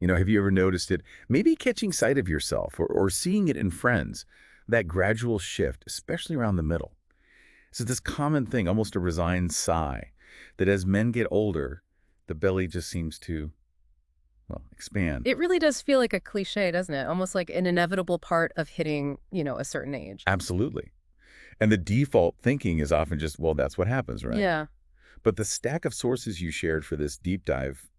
Have you ever noticed it? Maybe catching sight of yourself or seeing it in friends, that gradual shift, especially around the middle. So this common thing, almost a resigned sigh, that as men get older, the belly just seems to, well, expand. It really does feel like a cliche, doesn't it? Almost like an inevitable part of hitting, a certain age. Absolutely. And the default thinking is often just, well, that's what happens, right? Yeah. But the stack of sources you shared for this deep dive,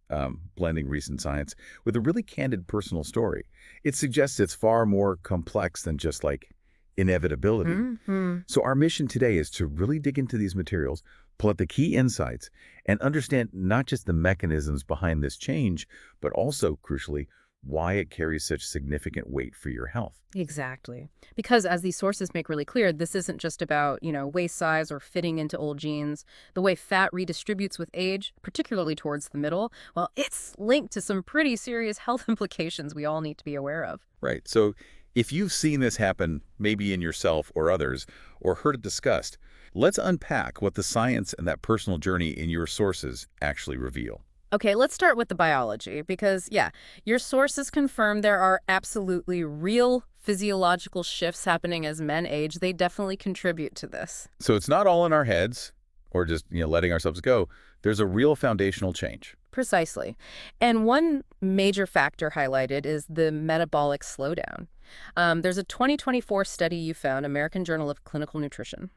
blending recent science with a really candid personal story, it suggests it's far more complex than just like inevitability. Hmm. So our mission today is to really dig into these materials, pull out the key insights, and understand not just the mechanisms behind this change, but also, crucially, why it carries such significant weight for your health. Exactly. Because as these sources make really clear, this isn't just about, waist size or fitting into old jeans. The way fat redistributes with age, particularly towards the middle, well, it's linked to some pretty serious health implications we all need to be aware of. Right. So if you've seen this happen, maybe in yourself or others, or heard it discussed, let's unpack what the science and that personal journey in your sources actually reveal. Okay, let's start with the biology because, yeah, your sources confirm there are absolutely real physiological shifts happening as men age. They definitely contribute to this. So it's not all in our heads or just, letting ourselves go. There's a real foundational change. Precisely. And one major factor highlighted is the metabolic slowdown. There's a 2024 study you found, American Journal of Clinical Nutrition,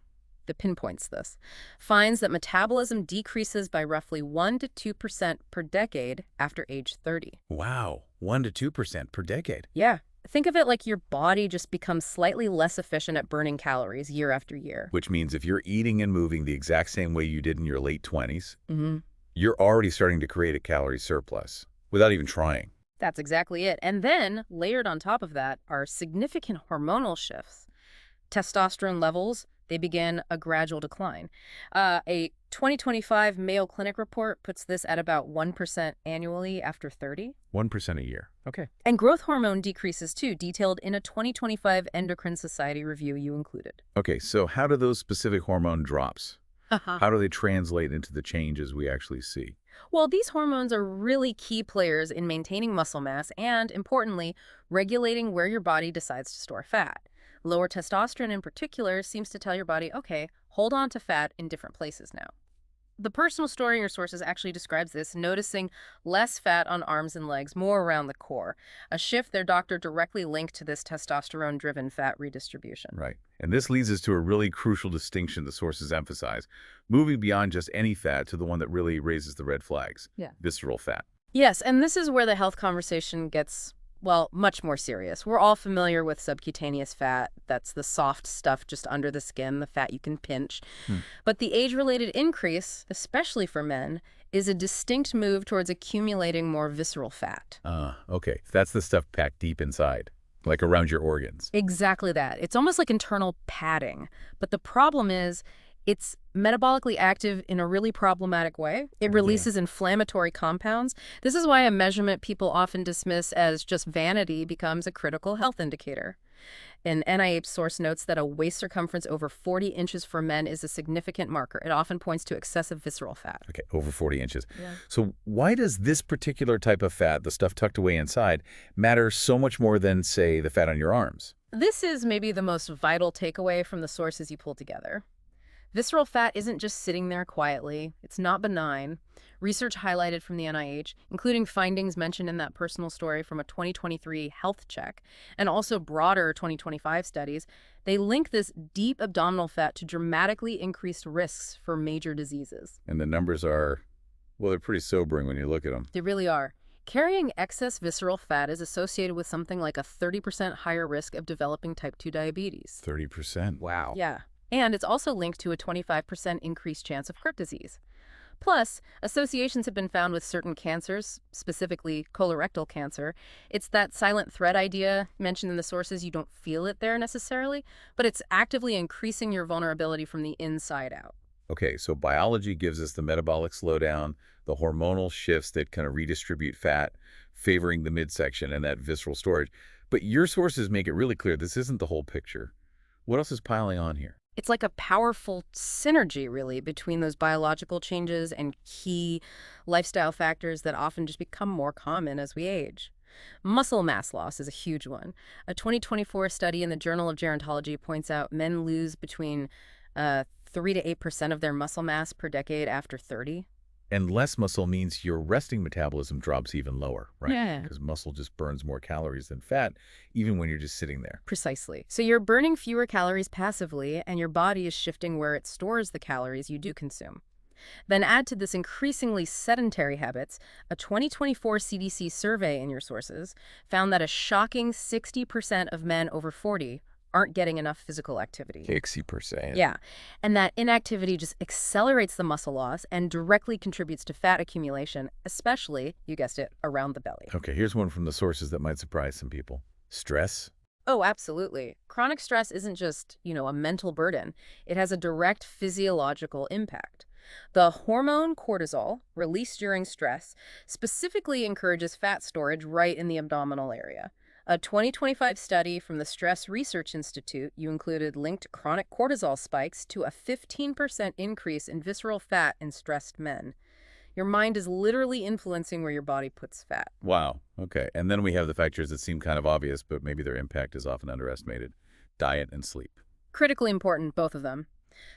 that pinpoints this, finds that metabolism decreases by roughly 1 to 2% per decade after age 30. Wow, 1 to 2% per decade. Yeah. Think of it like your body just becomes slightly less efficient at burning calories year after year. Which means if you're eating and moving the exact same way you did in your late 20s, Hmm. you're already starting to create a calorie surplus without even trying. That's exactly it. And then, layered on top of that, are significant hormonal shifts. Testosterone levels, they begin a gradual decline. A 2025 Mayo Clinic report puts this at about 1% annually after 30. 1% a year. Okay. And growth hormone decreases too, detailed in a 2025 Endocrine Society review you included. Okay, so how do those specific hormone drops, Uh-huh. how do they translate into the changes we actually see? Well, these hormones are really key players in maintaining muscle mass and, importantly, regulating where your body decides to store fat. Lower testosterone in particular seems to tell your body, okay, hold on to fat in different places now. The personal story in your sources actually describes this, noticing less fat on arms and legs, more around the core, a shift their doctor directly linked to this testosterone-driven fat redistribution. Right. And this leads us to a really crucial distinction the sources emphasize, moving beyond just any fat to the one that really raises the red flags, Yeah. visceral fat. Yes, and this is where the health conversation gets, well, much more serious. We're all familiar with subcutaneous fat. That's the soft stuff just under the skin, the fat you can pinch. Hmm. But the age-related increase, especially for men, is a distinct move towards accumulating more visceral fat. Okay. That's the stuff packed deep inside, like around your organs. Exactly that. It's almost like internal padding. But the problem is, it's metabolically active in a really problematic way. It releases inflammatory compounds. This is why a measurement people often dismiss as just vanity becomes a critical health indicator. An NIH source notes that a waist circumference over 40 inches for men is a significant marker. It often points to excessive visceral fat. Okay, over 40 inches. Yeah. So why does this particular type of fat, the stuff tucked away inside, matter so much more than, say, the fat on your arms? This is maybe the most vital takeaway from the sources you pulled together. Visceral fat isn't just sitting there quietly. It's not benign. Research highlighted from the NIH, including findings mentioned in that personal story from a 2023 health check, and also broader 2025 studies, they link this deep abdominal fat to dramatically increased risks for major diseases. And the numbers are, well, they're pretty sobering when you look at them. They really are. Carrying excess visceral fat is associated with something like a 30% higher risk of developing type 2 diabetes. 30%. Wow. Yeah. And it's also linked to a 25% increased chance of heart disease. Plus, associations have been found with certain cancers, specifically colorectal cancer. It's that silent threat idea mentioned in the sources. You don't feel it there necessarily, but it's actively increasing your vulnerability from the inside out. Okay, so biology gives us the metabolic slowdown, the hormonal shifts that kind of redistribute fat, favoring the midsection and that visceral storage. But your sources make it really clear this isn't the whole picture. What else is piling on here? It's like a powerful synergy, really, between those biological changes and key lifestyle factors that often just become more common as we age. Muscle mass loss is a huge one. A 2024 study in the Journal of Gerontology points out men lose between 3 to 8% of their muscle mass per decade after 30. And less muscle means your resting metabolism drops even lower, right? Yeah. Because muscle just burns more calories than fat, even when you're just sitting there. Precisely. So you're burning fewer calories passively, and your body is shifting where it stores the calories you do consume. Then add to this increasingly sedentary habits, a 2024 CDC survey in your sources found that a shocking 60% of men over 40 aren't getting enough physical activity. 60%. Yeah, and that inactivity just accelerates the muscle loss and directly contributes to fat accumulation, especially, you guessed it, around the belly. Okay, here's one from the sources that might surprise some people. Stress. Oh, absolutely. Chronic stress isn't just, a mental burden. It has a direct physiological impact. The hormone cortisol, released during stress, specifically encourages fat storage right in the abdominal area. A 2025 study from the Stress Research Institute included linked chronic cortisol spikes to a 15% increase in visceral fat in stressed men. Your mind is literally influencing where your body puts fat. Wow. Okay. And then we have the factors that seem kind of obvious, but maybe their impact is often underestimated. Diet and sleep. Critically important, both of them.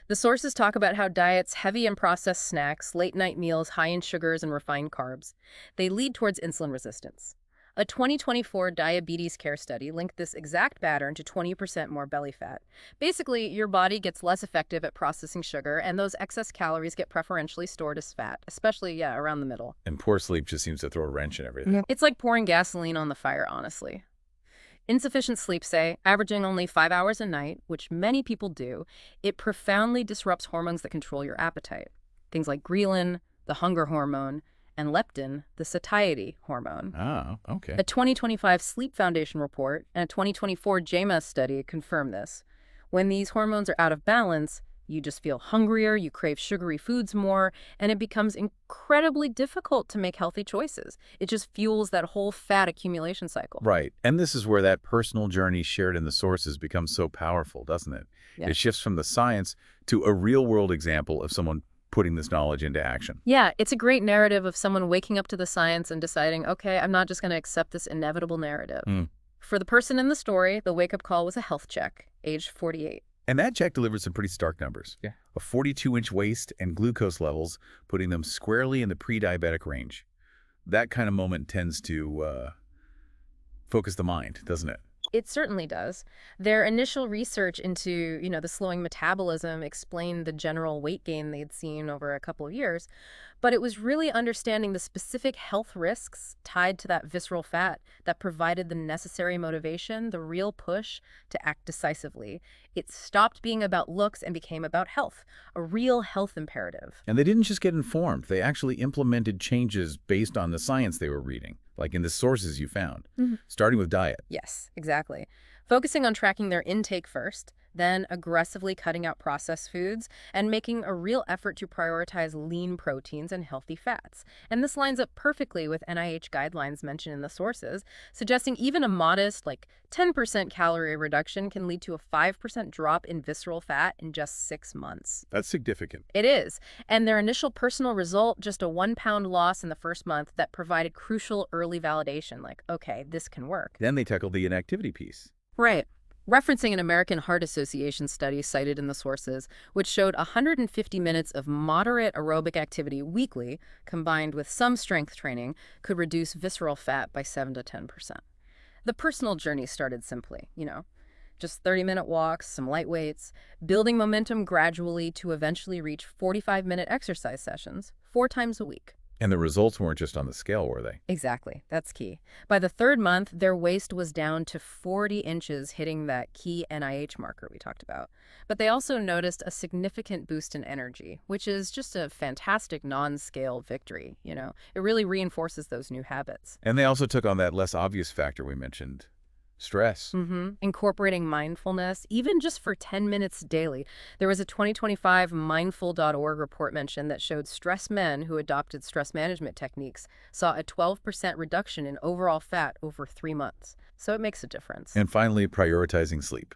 The sources talk about how diets heavy in processed snacks, late-night meals high in sugars and refined carbs, they lead towards insulin resistance. A 2024 diabetes care study linked this exact pattern to 20% more belly fat. Basically, your body gets less effective at processing sugar, and those excess calories get preferentially stored as fat, especially, around the middle. And poor sleep just seems to throw a wrench in everything. Yep. It's like pouring gasoline on the fire, honestly. Insufficient sleep, say, averaging only 5 hours a night, which many people do, it profoundly disrupts hormones that control your appetite. Things like ghrelin, the hunger hormone, and leptin, the satiety hormone. Ah, okay. A 2025 Sleep Foundation report and a 2024 JAMA study confirm this. When these hormones are out of balance, you just feel hungrier, you crave sugary foods more, and it becomes incredibly difficult to make healthy choices. It just fuels that whole fat accumulation cycle. Right. And this is where that personal journey shared in the sources becomes so powerful, doesn't it? Yeah. It shifts from the science to a real-world example of someone putting this knowledge into action. Yeah, it's a great narrative of someone waking up to the science and deciding, okay, I'm not just going to accept this inevitable narrative. For the person in the story, the wake-up call was a health check, age 48. And that check delivered some pretty stark numbers. Yeah. A 42-inch waist and glucose levels, putting them squarely in the pre-diabetic range. That kind of moment tends to focus the mind, doesn't it? It certainly does. Their initial research into, the slowing metabolism explained the general weight gain they'd seen over a couple of years, but it was really understanding the specific health risks tied to that visceral fat that provided the necessary motivation, the real push to act decisively. It stopped being about looks and became about health, a real health imperative. And they didn't just get informed. They actually implemented changes based on the science they were reading, like in the sources you found, starting with diet. Yes, exactly. Focusing on tracking their intake first, then aggressively cutting out processed foods, and making a real effort to prioritize lean proteins and healthy fats. And this lines up perfectly with NIH guidelines mentioned in the sources, suggesting even a modest, 10% calorie reduction can lead to a 5% drop in visceral fat in just 6 months. That's significant. It is. And their initial personal result, just a 1-pound loss in the first month that provided crucial early validation, okay, this can work. Then they tackled the inactivity piece. Right. Referencing an American Heart Association study cited in the sources, which showed 150 minutes of moderate aerobic activity weekly, combined with some strength training, could reduce visceral fat by 7 to 10%. The personal journey started simply, just 30-minute walks, some light weights, building momentum gradually to eventually reach 45-minute exercise sessions 4 times a week. And the results weren't just on the scale, were they? Exactly. That's key. By the 3rd month, their waist was down to 40 inches, hitting that key NIH marker we talked about. But they also noticed a significant boost in energy, which is just a fantastic non-scale victory, It really reinforces those new habits. And they also took on that less obvious factor we mentioned, stress. Incorporating mindfulness, even just for 10 minutes daily. There was a 2025 mindful.org report mentioned that showed stressed men who adopted stress management techniques saw a 12% reduction in overall fat over 3 months. So it makes a difference. And finally, prioritizing sleep.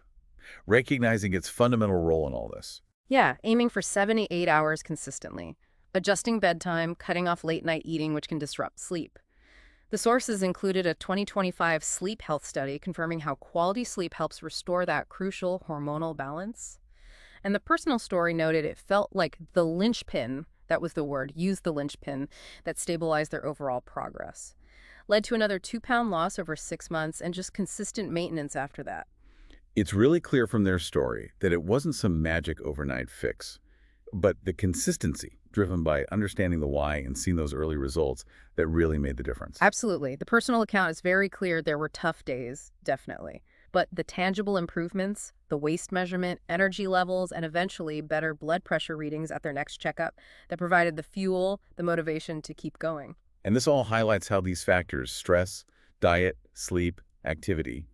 Recognizing its fundamental role in all this. Yeah, aiming for 7 to 8 hours consistently. Adjusting bedtime, cutting off late-night eating, which can disrupt sleep. The sources included a 2025 sleep health study confirming how quality sleep helps restore that crucial hormonal balance. And the personal story noted it felt like the linchpin, that was the word, used the linchpin, that stabilized their overall progress. Led to another 2-pound loss over 6 months and just consistent maintenance after that. It's really clear from their story that it wasn't some magic overnight fix, but the consistency driven by understanding the why and seeing those early results that really made the difference. Absolutely. The personal account is very clear there were tough days, definitely. But the tangible improvements, the waist measurement, energy levels, and eventually better blood pressure readings at their next checkup that provided the fuel, the motivation to keep going. And this all highlights how these factors, stress, diet, sleep, activity,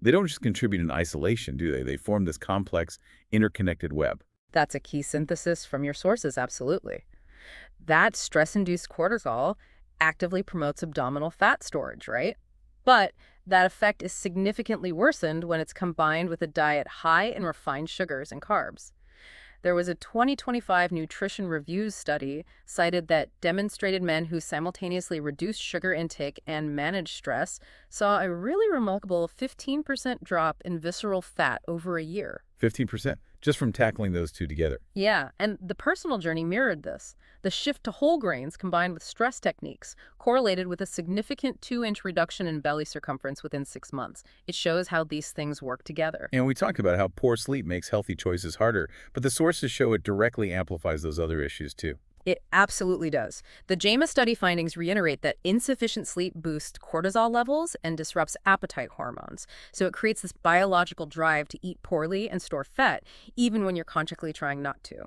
they don't just contribute in isolation, do they? They form this complex, interconnected web. That's a key synthesis from your sources, absolutely. That stress-induced cortisol actively promotes abdominal fat storage, right? But that effect is significantly worsened when it's combined with a diet high in refined sugars and carbs. There was a 2025 Nutrition Reviews study cited that demonstrated men who simultaneously reduced sugar intake and managed stress saw a really remarkable 15% drop in visceral fat over a year. 15%, just from tackling those two together. Yeah, and the personal journey mirrored this. The shift to whole grains combined with stress techniques correlated with a significant 2-inch reduction in belly circumference within 6 months. It shows how these things work together. And we talked about how poor sleep makes healthy choices harder, but the sources show it directly amplifies those other issues too. It absolutely does. The JAMA study findings reiterate that insufficient sleep boosts cortisol levels and disrupts appetite hormones. So it creates this biological drive to eat poorly and store fat, even when you're consciously trying not to.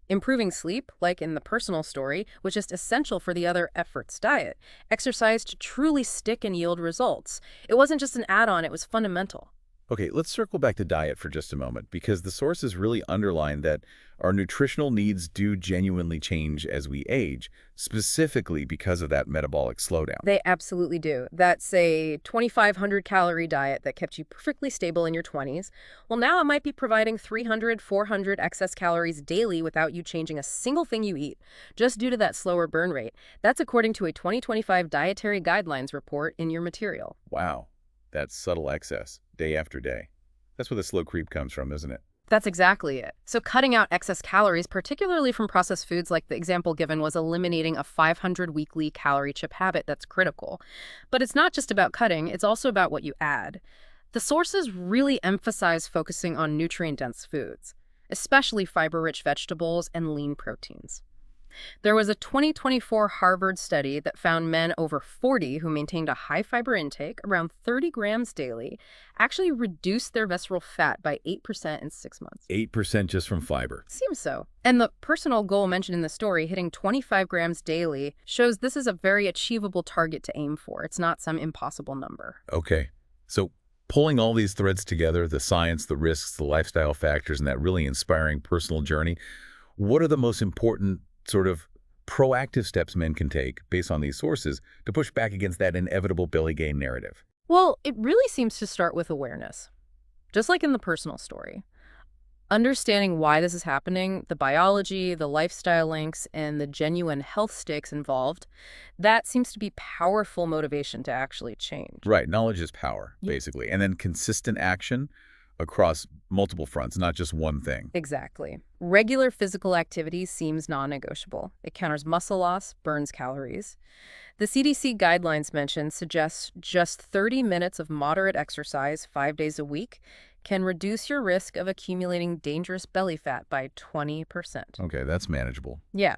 Improving sleep, like in the personal story, was just essential for the other efforts diet. Exercise to truly stick and yield results. It wasn't just an add-on, it was fundamental. Okay, let's circle back to diet for just a moment, because the sources really underline that our nutritional needs do genuinely change as we age, specifically because of that metabolic slowdown. They absolutely do. That's a 2,500 calorie diet that kept you perfectly stable in your 20s. Well, now it might be providing 300, 400 excess calories daily without you changing a single thing you eat, just due to that slower burn rate. That's according to a 2025 Dietary Guidelines report in your material. Wow, that's subtle excess, day after day. That's where the slow creep comes from, isn't it? That's exactly it. So cutting out excess calories, particularly from processed foods like the example given, was eliminating a 500 weekly calorie chip habit that's critical. But it's not just about cutting, it's also about what you add. The sources really emphasize focusing on nutrient-dense foods, especially fiber-rich vegetables and lean proteins. There was a 2024 Harvard study that found men over 40 who maintained a high fiber intake, around 30 grams daily, actually reduced their visceral fat by 8% in 6 months. 8% just from fiber. Seems so. And the personal goal mentioned in the story, hitting 25 grams daily, shows this is a very achievable target to aim for. It's not some impossible number. Okay, so pulling all these threads together, the science, the risks, the lifestyle factors, and that really inspiring personal journey, what are the most important sort of proactive steps men can take based on these sources to push back against that inevitable belly gain narrative? Well, it really seems to start with awareness, just like in the personal story. Understanding why this is happening, the biology, the lifestyle links, and the genuine health stakes involved, that seems to be powerful motivation to actually change. Right, knowledge is power, basically. And then consistent action across multiple fronts, not just one thing. Exactly. Regular physical activity seems non-negotiable. It counters muscle loss, burns calories. The CDC guidelines mentioned suggests just 30 minutes of moderate exercise 5 days a week can reduce your risk of accumulating dangerous belly fat by 20%. Okay, that's manageable. Yeah.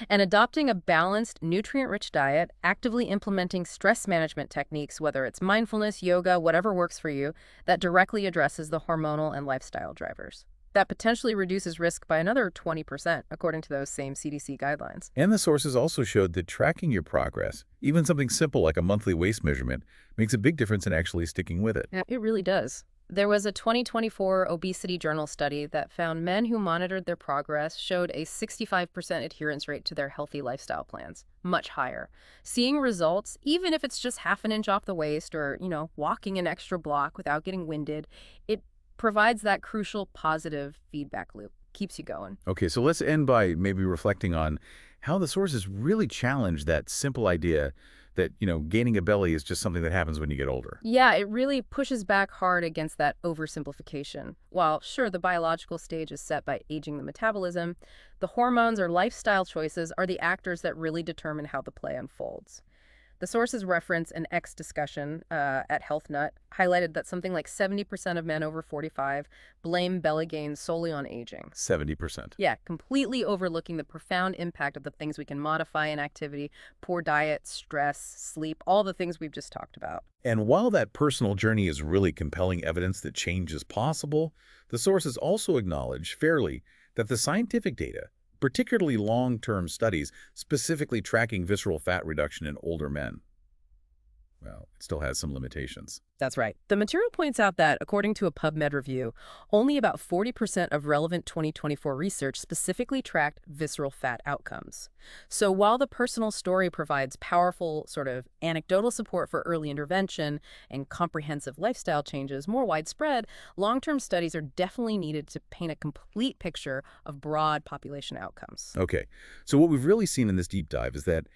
And adopting a balanced, nutrient-rich diet, actively implementing stress management techniques, whether it's mindfulness, yoga, whatever works for you, that directly addresses the hormonal and lifestyle drivers. That potentially reduces risk by another 20%, according to those same CDC guidelines. And the sources also showed that tracking your progress, even something simple like a monthly waist measurement, makes a big difference in actually sticking with it. Yeah, it really does. There was a 2024 Obesity Journal study that found men who monitored their progress showed a 65% adherence rate to their healthy lifestyle plans, much higher. Seeing results, even if it's just half an inch off the waist or, walking an extra block without getting winded, it provides that crucial positive feedback loop, keeps you going. Okay, so let's end by maybe reflecting on how the sources really challenge that simple idea that, gaining a belly is just something that happens when you get older. Yeah, it really pushes back hard against that oversimplification. While, sure, the biological stage is set by aging the metabolism, the hormones or lifestyle choices are the actors that really determine how the play unfolds. The sources reference an X discussion at Health Nut highlighted that something like 70% of men over 45 blame belly gains solely on aging. 70%. Yeah, completely overlooking the profound impact of the things we can modify in activity, poor diet, stress, sleep, all the things we've just talked about. And while that personal journey is really compelling evidence that change is possible, the sources also acknowledge fairly that the scientific data, particularly long-term studies specifically tracking visceral fat reduction in older men, well, it still has some limitations. That's right. The material points out that, according to a PubMed review, only about 40% of relevant 2024 research specifically tracked visceral fat outcomes. So while the personal story provides powerful sort of anecdotal support for early intervention and comprehensive lifestyle changes more widespread, long-term studies are definitely needed to paint a complete picture of broad population outcomes. Okay, so what we've really seen in this deep dive is that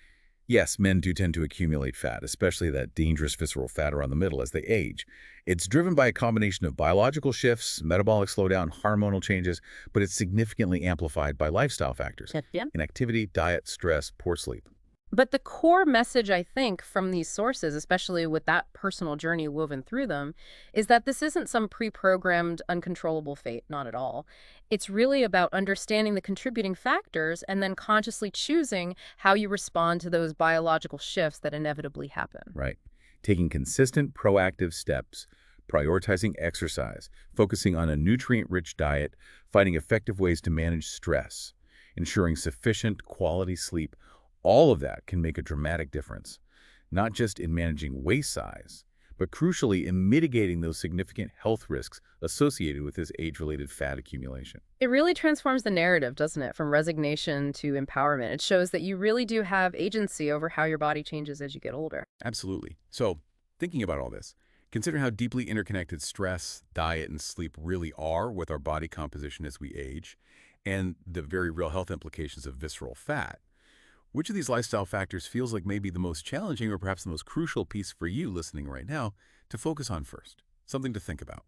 yes, men do tend to accumulate fat, especially that dangerous visceral fat around the middle as they age. It's driven by a combination of biological shifts, metabolic slowdown, hormonal changes, but it's significantly amplified by lifestyle factors: Yeah. inactivity, diet, stress, poor sleep. But the core message, I think, from these sources, especially with that personal journey woven through them, is that this isn't some pre-programmed, uncontrollable fate, not at all. It's really about understanding the contributing factors and then consciously choosing how you respond to those biological shifts that inevitably happen. Right. Taking consistent, proactive steps, prioritizing exercise, focusing on a nutrient-rich diet, finding effective ways to manage stress, ensuring sufficient quality sleep, all of that can make a dramatic difference, not just in managing waist size, but crucially in mitigating those significant health risks associated with this age-related fat accumulation. It really transforms the narrative, doesn't it? From resignation to empowerment. It shows that you really do have agency over how your body changes as you get older. Absolutely. So, thinking about all this, consider how deeply interconnected stress, diet, and sleep really are with our body composition as we age, and the very real health implications of visceral fat. Which of these lifestyle factors feels like maybe the most challenging or perhaps the most crucial piece for you listening right now to focus on first? Something to think about.